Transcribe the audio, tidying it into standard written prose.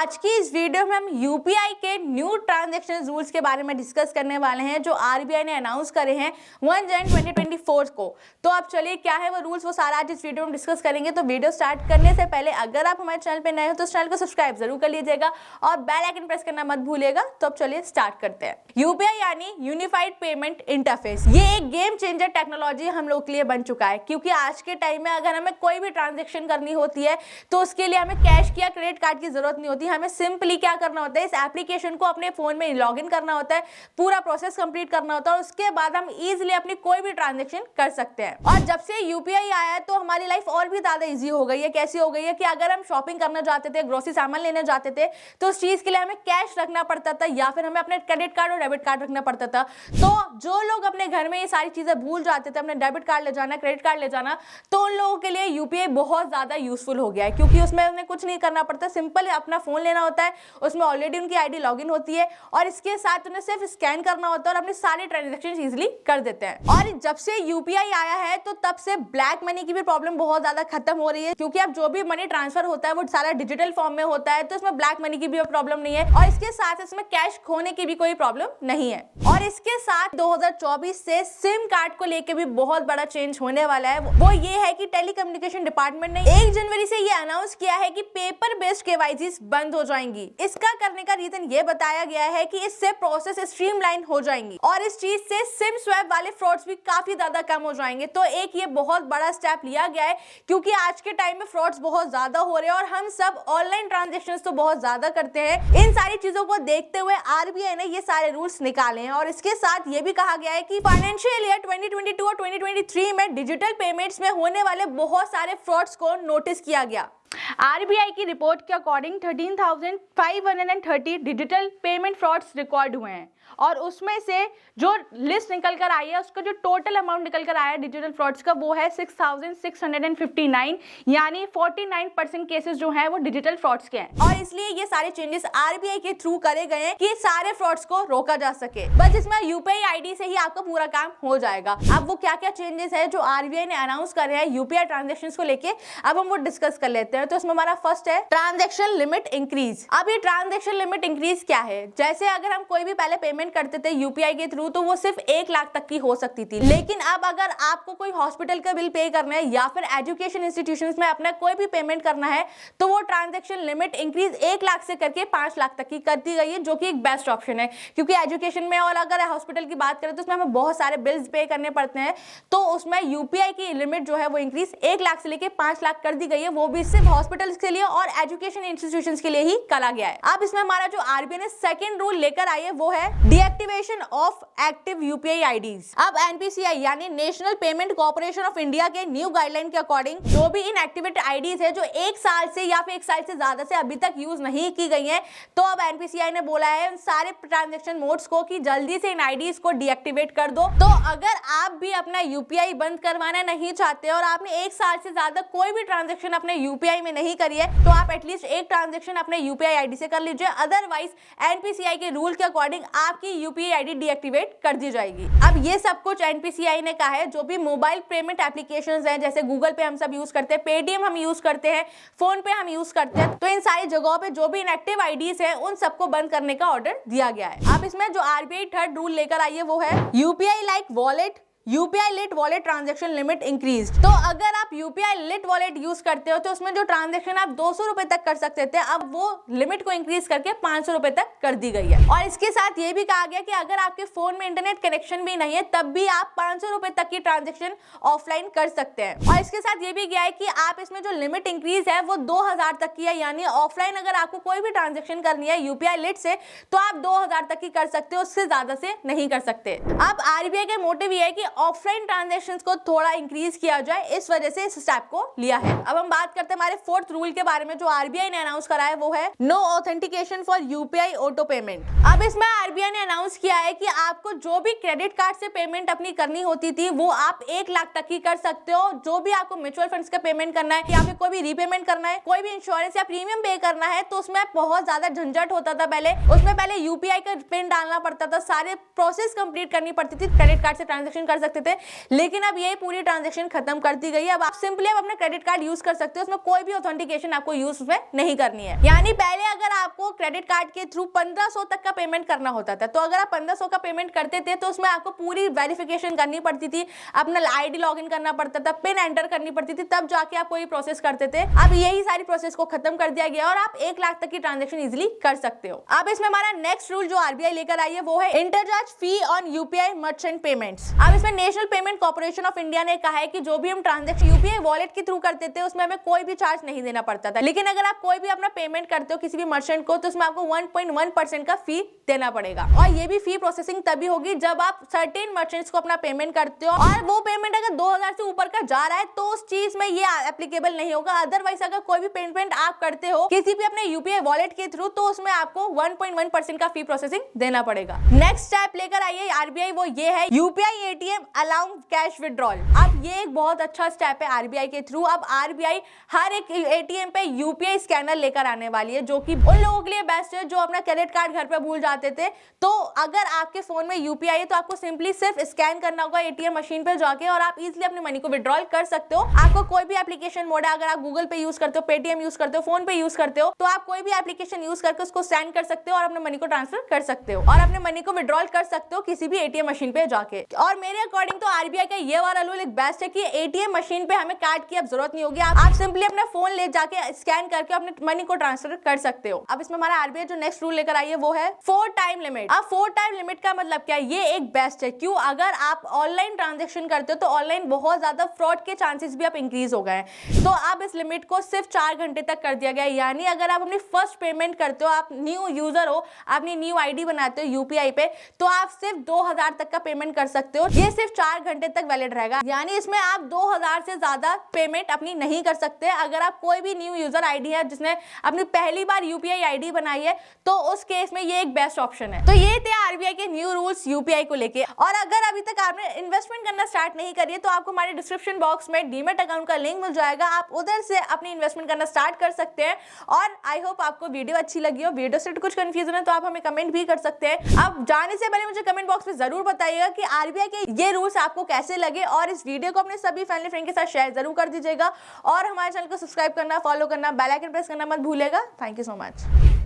आज की इस वीडियो में हम यूपीआई के न्यू ट्रांजैक्शन रूल्स के बारे में डिस्कस करने वाले हैं जो आरबीआई ने अनाउंस करे हैं 1 जनवरी 2024 को। तो अब चलिए क्या है वो रूल्स, वो सारा आज इस वीडियो में डिस्कस करेंगे। तो वीडियो स्टार्ट करने से पहले अगर आप हमारे चैनल पे नए हो तो इस चैनल को सब्सक्राइब जरूर कर लीजिएगा और बेल आइकन प्रेस करना मत भूलिएगा। तो अब चलिए स्टार्ट करते हैं। यूपीआई यानी यूनिफाइड पेमेंट इंटरफेस, ये एक गेम चेंजर टेक्नोलॉजी हम लोग के लिए बन चुका है, क्योंकि आज के टाइम में अगर हमें कोई भी ट्रांजेक्शन करनी होती है तो उसके लिए हमें कैश या क्रेडिट कार्ड की जरूरत नहीं होती। हमें सिंपली क्या करना होता है, इस एप्लीकेशन को अपने फोन में लॉगिन करना होता है, पूरा प्रोसेस कंप्लीट करना होता है और उसके बाद हम इजीली अपनी कोई भी ट्रांजैक्शन कर सकते हैं। और जब से यूपीआई आया है तो हमारी लाइफ और भी ज्यादा इजी हो गई है। कैसी हो गई है कि अगर हम शॉपिंग करना चाहते थे, ग्रोसरी सामान लेने जाते थे, तो उस चीज के लिए हमें कैश रखना पड़ता था या फिर हमें अपने क्रेडिट कार्ड और डेबिट कार्ड रखना पड़ता था। तो जो लोग अपने घर में ये सारी चीजें भूल जाते थे, अपने डेबिट कार्ड ले जाना, क्रेडिट कार्ड ले जाना, तो उन लोगों के लिए यूपीआई बहुत ज्यादा यूजफुल हो गया है, क्योंकि उसमें उन्हें कुछ नहीं करना पड़ता। सिंपल अपना फोन लेना होता है, उसमें ऑलरेडी उनकी आईडी लॉगिन होती है और इसके साथ उन्हें सिर्फ स्कैन करना होता है और अपने सारे ट्रांजैक्शन इजीली कर देते हैं। और जब से यूपीआई आया है तो तब से ब्लैक मनी की भी प्रॉब्लम बहुत ज्यादा खत्म हो रही है, क्योंकि अब जो भी मनी ट्रांसफर होता है वो सारा डिजिटल फॉर्म में होता है, तो इसमें ब्लैक मनी की भी प्रॉब्लम नहीं है और इसके साथ इसमें कैश खोने की भी कोई प्रॉब्लम नहीं है। और इसके साथ 2024 से सिम कार्ड को लेकर भी बहुत बड़ा चेंज होने वाला है। वो ये है कि टेलीकम्युनिकेशन डिपार्टमेंट ने 1 जनवरी से ये अनाउंस किया है कि पेपर बेस्ड केवाईसी बंद हो जाएंगी। इसका करने का रीजन ये बताया गया है कि इससे प्रोसेस स्ट्रीमलाइन हो जाएंगी और इस चीज से सिम स्वैप वाले फ्रॉड्स भी काफी ज्यादा कम हो जाएंगे। तो एक ये बहुत बड़ा स्टेप लिया गया है, क्योंकि आज के टाइम में फ्रॉड्स बहुत ज्यादा हो रहे हैं और हम सब ऑनलाइन ट्रांजैक्शंस तो बहुत ज्यादा करते हैं। इन सारी चीजों को देखते हुए आरबीआई ने ये सारे रूल्स निकाले हैं और इसके साथ ये भी कहा गया है कि फाइनेंशियल ईयर 2022 और 2023 में डिजिटल पेमेंट्स में होने वाले बहुत सारे फ्रॉड्स को नोटिस किया गया। आरबीआई की रिपोर्ट के according 13,530 digital payment frauds record हुए हैं और उसमें से जो लिस्ट निकल कर आई है, उसका जो टोटल अमाउंट निकल कर आया है डिजिटल फ्रॉड्स का, वो है 6,659, यानी 49% केसेस जो हैं वो डिजिटल फ्रॉड्स के हैं। और इसलिए ये सारे चेंजेस आरबीआई के थ्रू करे गए हैं कि सारे फ्रॉड्स को रोका जा सके। बस इसमें यूपीआई आईडी से ही आपका पूरा काम हो जाएगा। अब वो क्या क्या चेंजेस है जो आरबीआई ने अनाउंस करे हैं यूपीआई ट्रांजेक्शन को लेके, अब हम वो डिस्कस कर लेते हैं। तो इसमें हमारा फर्स्ट है ट्रांजैक्शन लिमिट इंक्रीज। अब ये ट्रांजैक्शन लिमिट इंक्रीज क्या है? जैसे अगर हम कोई भी पहले पेमेंट करते थे यूपीआई के थ्रू तो वो सिर्फ 1 लाख तक की हो सकती थी, लेकिन अब अगर आपको कोई हॉस्पिटल का बिल पे करना है या फिर एजुकेशन इंस्टीट्यूशंस में अपना कोई भी पेमेंट करना है तो वो ट्रांजैक्शन लिमिट इंक्रीज 1 लाख से करके 5 लाख तक की कर दी गई है, जो कि एक बेस्ट ऑप्शन है। क्योंकि एजुकेशन में और अगर हॉस्पिटल की बात करें तो उसमें हमें बहुत सारे बिल्स पे करने पड़ते हैं, तो उसमें यूपीआई की लिमिट जो है वो इंक्रीज 1 लाख से लेकर 5 लाख कर दी गई है, वो भी सिर्फ हॉस्पिटल के लिए और एजुकेशन इंस्टीट्यूशंस के लिए ही करा गया है। अब इसमें हमारा जो आरबीआई ने सेकंड रूल लेकर आई है वो है deactivation of active UPI IDs. अब एनपीसीआई यानी National Payment Corporation of India के न्यू गाइडलाइन के अकॉर्डिंग जो भी इनएक्टिवेट आईडीज है जो 1 साल से या फिर 1 साल से ज्यादा से अभी तक यूज नहीं की गई है, तो अब एनपीसीआई ने बोला है उन सारे ट्रांजैक्शन मोड्स को कि जल्दी से इन आईडीज को डीएक्टिवेट कर दो। तो अगर आप भी अपना यूपीआई बंद करवाना नहीं चाहते और आपने 1 साल से ज्यादा कोई भी ट्रांजैक्शन अपने यूपीआई में नहीं करी है, तो आप एटलीस्ट एक ट्रांजैक्शन अपने यूपीआई आईडी से कर लीजिए। अदरवाइज एनपीसीआई के रूल के अकॉर्डिंग आपकी यूपीआई आईडी डीएक्टिवेट कर दी जाएगी। अब ये सब कुछ एनपीसीआई ने कहा है। जो भी मोबाइल पेमेंट एप्लीकेशंस हैं, जैसे गूगल पे हम सब यूज करते हैं, पेटीएम हम यूज करते हैं, फोन पे हम यूज करते हैं, तो इन सारी जगहों पे जो भी इनएक्टिव आईडीज हैं उन सबको बंद करने का ऑर्डर दिया गया है। अब इसमें जो आरबीआई थर्ड रूल लेकर आई है वो है UPI like wallet UPI lite wallet transaction limit increase. तो अगर आप यूपीआई लिट वॉलेट यूज करते हो तो उसमें जो ट्रांजैक्शन आप 200 रुपए तक कर सकते थे, अब वो लिमिट को इंक्रीज करके 500 रुपए तक कर दी गई है। और इसके साथ ये भी कहा गया कि अगर आपके फोन में इंटरनेट कनेक्शन भी नहीं है तब भी आप 500 रुपए तक की ट्रांजैक्शन ऑफलाइन कर सकते हैं। और इसके साथ ये भी गया है कि आप इसमें जो लिमिट इंक्रीज है वो 2000 तक की है, यानी ऑफलाइन अगर आपको कोई भी ट्रांजेक्शन करनी है यूपीआई लिट से तो आप 2000 तक की कर सकते हो, उससे ज्यादा से नहीं कर सकते। अब आरबीआई का मोटिव ये है कि ऑफलाइन ट्रांजैक्शंस को थोड़ा इंक्रीज किया जाए, इस वजह से इस स्टेप को लिया है। अब हम बात करते हैं हमारे फोर्थ रूल के बारे में जो आरबीआई ने अनाउंस करा है वो है no authentication for UPI auto payment. अब इसमें आरबीआई ने अनाउंस किया है कि आपको जो भी क्रेडिट कार्ड से पेमेंट अपनी करनी होती थी वो आप 1 लाख तक की कर सकते हो। जो भी आपको म्यूचुअल फंड्स का पेमेंट करना है या फिर कोई भी रीपेमेंट करना है, कोई भी इंश्योरेंस या प्रीमियम पे करना है, तो उसमें बहुत ज्यादा झंझट होता था। उसमें पहले यूपीआई का पिन डालना पड़ता था, सारे प्रोसेस कंप्लीट करनी पड़ती थी, क्रेडिट कार्ड से ट्रांजैक्शन कर सकते थे, लेकिन अब ये पूरी ट्रांजेक्शन खत्म कर दी गई है। अब आप सिंपली अपना क्रेडिट कार्ड यूज कर सकते हो, उसमें कोई भी ऑथेंटिकेशन आपको यूज उसमें नहीं करनी है। यानी पहले अगर आपको क्रेडिट कार्ड के थ्रू 1500 तक का पेमेंट करना होता था, तो अगर आप 1500 का पेमेंट करते थे तो उसमें आपको पूरी वेरिफिकेशन करनी पड़ती थी, अपना आईडी लॉगिन करना पड़ता था, पिन एंटर करनी पड़ती थी, तब जाके आप कोई प्रोसेस करते थे। अब यही सारी प्रोसेस को खत्म कर दिया गया और आप 1 लाख तक की ट्रांजेक्शन इजीली कर सकते हो। अब इसमें हमारा नेक्स्ट रूल जो आरबीआई लेकर आई है वो है इंटरचार्ज फी ऑन यूपीआई मर्चेंट पेमेंट्स। अब इसमें national Payment Corporation of India ने कहा है कि जो भी हम ट्रांजेक्शन यूपीआई वॉलेट के थ्रू करते थे उसमें हमें कोई भी चार्ज नहीं देना पड़ता था, लेकिन अगर आप कोई भी अपना पेमेंट करते हो किसी भी मर्चेंट को तो उसमें आपको 1.1% का फी देना पड़ेगा। और ये भी फी प्रोसेसिंग तभी होगी जब आप सर्टेन मर्चेंट्स को अपना पेमेंट करते हो और वो पेमेंट अगर 2000 से ऊपर का जा रहा है तो उस चीज में ये एप्लीकेबल नहीं होगा। अदरवाइज अगर कोई भी पेमेंट आप करते हो किसी भी अपने यूपीआई वॉलेट के थ्रू तो उसमें आपको 1.1% का फी प्रोसेसिंग देना पड़ेगा। नेक्स्ट स्टेप लेकर आई है आरबीआई, वो ये है UPI ATM allow cash withdrawal. अब ये एक बहुत अच्छा स्टेप है आरबीआई के थ्रू। अब आरबीआई हर एक एटीएम पे यूपीआई स्कैनर लेकर आने वाली है, जो कि उन लोगों के लिए बेस्ट है जो अपना क्रेडिट कार्ड घर पे भूल जाते थे। तो अगर आपके फोन में यूपीआई है तो आपको सिंपली सिर्फ स्कैन करना होगा एटीएम मशीन पे जाके और आप इजीली अपने मनी को विड्रॉल कर सकते हो। आपको कोई भी एप्लीकेशन मोड है, अगर आप गूगल पे यूज करते हो, पेटीएम यूज करते हो, फोन पे यूज करते हो, तो आप कोई भी एप्लीकेशन यूज करके उसको स्कैन कर सकते हो और अपने मनी को ट्रांसफर कर सकते हो और अपने मनी को विड्रॉल कर सकते हो किसी भी एटीएम मशीन पे जाके। और मेरे अकॉर्डिंग तो आरबीआई का ये वाला रूल एक बेस्ट है कि एटीएम मशीन पे हमें कार्ड की अब जरूरत नहीं होगी, आप सिंपली अपना फोन ले जाके स्कैन करके अपने मनी को ट्रांसफर कर सकते हो। अब इसमें हमारा आरबीआई जो नेक्स्ट रूल लेकर आई है वो है 4 टाइम लिमिट। अब 4 टाइम लिमिट का मतलब क्या है? ये एक बेस्ट है। क्यों? अगर आप ऑनलाइन ट्रांजेक्शन करते हो तो ऑनलाइन बहुत ज्यादा फ्रॉड के चांसेस भी अब इंक्रीज हो गए हैं, तो अब इस लिमिट को सिर्फ 4 घंटे तक कर दिया गया है। यानी अगर आप अपनी फर्स्ट पेमेंट करते हो, आप न्यू यूजर हो, अपनी न्यू आईडी बनाते हो यूपीआई पे, तो आप सिर्फ 2000 तक का पेमेंट कर सकते हो। ये सिर्फ 4 घंटे तक वैलिड रहेगा, यानी इसमें आप 2000 से ज्यादा पेमेंट अपनी नहीं कर सकते। अगर आप कोई भी न्यू यूजर आईडी है जिसने अपनी पहली बार यूपीआई आईडी बनाई है तो उस केस में ये एक बेस्ट ऑप्शन है। तो ये थे आरबीआई के न्यू रूल्स यूपीआई को लेके। और अगर अभी तक आपने इन्वेस्टमेंट करना स्टार्ट नहीं करी है तो आपको हमारे डिस्क्रिप्शन बॉक्स में डीमैट अकाउंट का लिंक मिल जाएगा, आप उधर से अपनी इन्वेस्टमेंट करना स्टार्ट कर सकते हैं। और आई होप आपको वीडियो अच्छी लगी हो। वीडियो से कुछ कंफ्यूजन है तो आप हमें कमेंट भी कर सकते हैं। अब जाने से पहले मुझे कमेंट बॉक्स में जरूर बताइएगा कि आरबीआई के ये रूल्स आपको कैसे लगे और इस वीडियो को अपने सभी फैमिली फ्रेंड के साथ शेयर जरूर कर दीजिएगा और हमारे चैनल को सब्सक्राइब करना, फॉलो करना, बेल आइकन प्रेस करना मत भूलिएगा। Thank you so much.